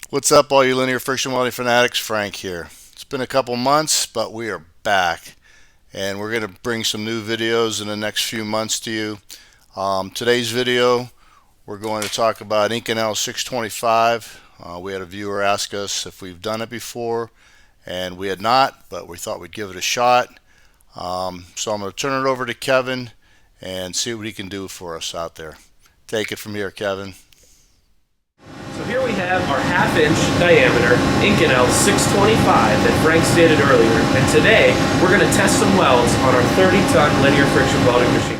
What's up, all you linear friction welding fanatics? Frank here. It's been a couple months, but we are back, and we're going to bring some new videos in the next few months to you. Today's video, we're going to talk about Inconel 625. We had a viewer ask us if we've done it before, and we had not, but we thought we'd give it a shot. So I'm going to turn it over to Kevin and see what he can do for us out there. Take it from here, Kevin. So here we have our half-inch diameter Inconel 625 that Frank stated earlier, and today we're going to test some welds on our 30-ton linear friction welding machine.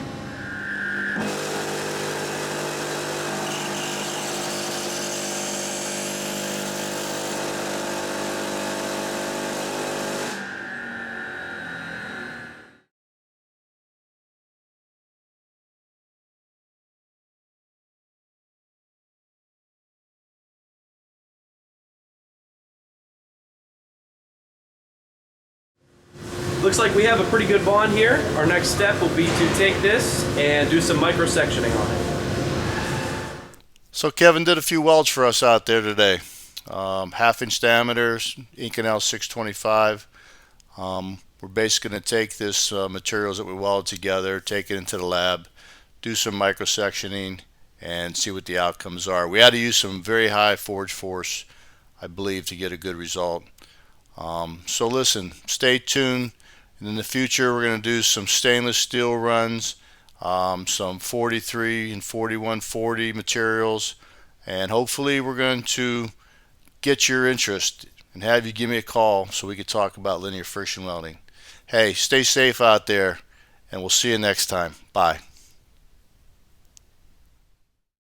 Looks like we have a pretty good bond here. Our next step will be to take this and do some micro-sectioning on it. So Kevin did a few welds for us out there today. Half-inch diameters, Inconel 625. We're basically going to take this materials that we welded together, take it into the lab, do some micro-sectioning, and see what the outcomes are. We had to use some very high forge force, I believe, to get a good result. So listen, stay tuned. And in the future, we're going to do some stainless steel runs, some 43 and 4140 materials, and hopefully we're going to get your interest and have you give me a call so we can talk about linear friction welding. Hey, stay safe out there, and we'll see you next time. Bye.